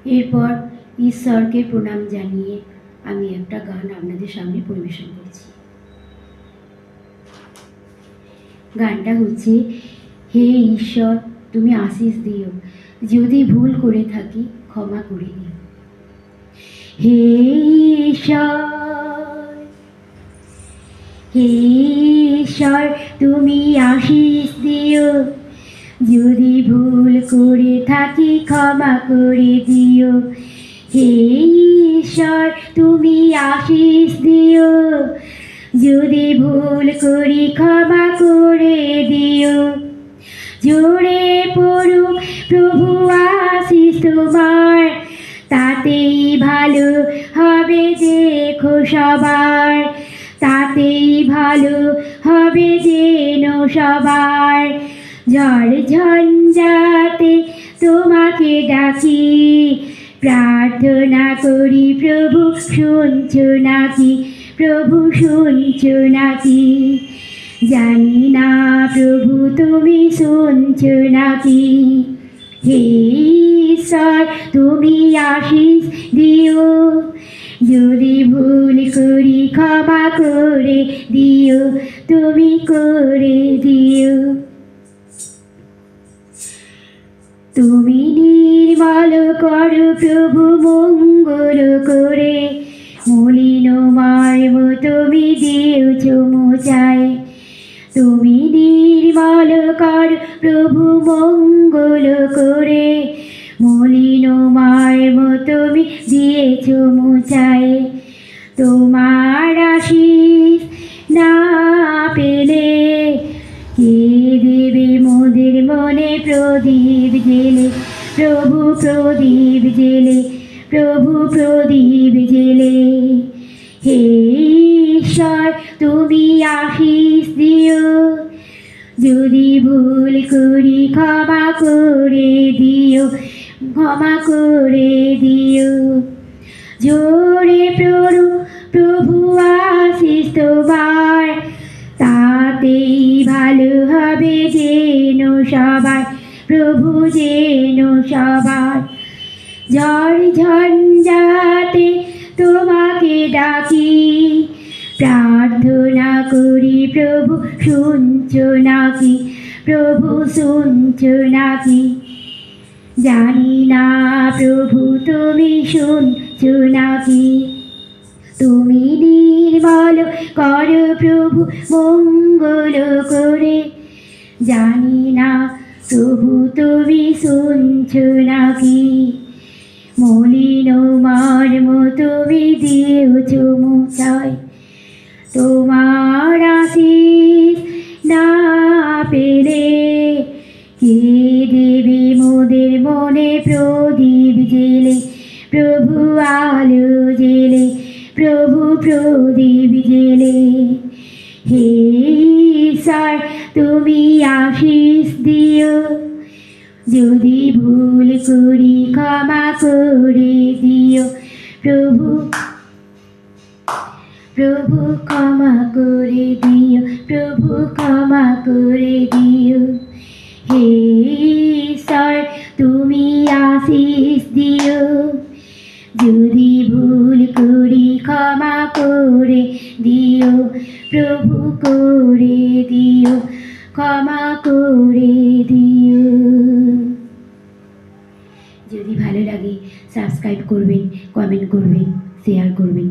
এরপর ঈশ্বরকে প্রণাম জানিয়ে আমি একটা গান আপনাদের সামনে পরিবেশন করছি। গানটা হচ্ছে, হে ঈশ্বর তুমি আশিস দিও, যদি ভুল করে থাকি ক্ষমা করে দিও। হে ঈশ্বর, হে ঈশ্বর তুমি আশিস দিও, যদি ভুল করে থাকি ক্ষমা করে দিও। হে ঈশ্বর তুমি আশিস দিও, যদি ভুল করি ক্ষমা করে দিও। জোরে পড়ুক প্রভু আশিস তোমার, তাতেই ভালো হবে দেখো সবার, তাতেই ভালো হবে যেন সবার। ঝড় ঝঞ্ঝাতে তোমাকে ডাকি, প্রার্থনা করি প্রভু শুনছো নাকি, প্রভু শুনছো নাকি। জানি না প্রভু তুমি শুনছো নাকি। হে ঈশ্বর তুমি আশিস দিও, যদি ভুল করি ক্ষমা করে দিও, তুমি করে দিও। তুমি নির্মল করো প্রভু মঙ্গল করে, মলিন মর্ম তুমি দিয়েছ মোচায়। তুমি নির্মল করো প্রভু মঙ্গল করে, মলিন মর্ম তুমি দিয়েছ মোচায়। তোমার আশিস না পেলে কে দেবে মোদের মনে প্রদীপ জেলে, প্রভু প্রদীপ জেলে, প্রভু প্রদীপ জেলে। হে ঈশ্বর তুমি আশিস দিও, যদি ভুল করি ক্ষমা করে দিও, ক্ষমা করে দিও। জোরে পড়ু প্রভু আশিস তোমার, তাতেই ভালো হবে যেন সবার, প্রভু যেন সবার। ঝড় ঝঞ্ঝাতে তোমাকে ডাকি, প্রার্থনা করি প্রভু শুনছো নাকি, প্রভু শুনছো নাকি। জানি না প্রভু তুমি শুনছো নাকি। তুমি নির্মল করো প্রভু মঙ্গল করে, জানি না প্রভু তুমি শুনছো নাকি। মলিন মর্ম তুমি দিয়েছ মোচায়, তোমার আশিস না পেলে কে দেবে মোদের মনে প্রদীপ জেলে, প্রভু আলো জেলে, প্রভু প্রদীপ জেলে। হে ঈশ্বর তুমি আশিস দিও, যদি ভুল করি ক্ষমা করে দিও, প্রভু প্রভু ক্ষমা করে দিও, প্রভু ক্ষমা করে দিও। হে ঈশ্বর তুমি আশিস দিও, যদি ভুল করি ক্ষমা করে দিও, প্রভু করে দিও, ক্ষমা করে দিও। যদি ভালো লাগে সাবস্ক্রাইব করবেন, কমেন্ট করবেন, শেয়ার করবেন।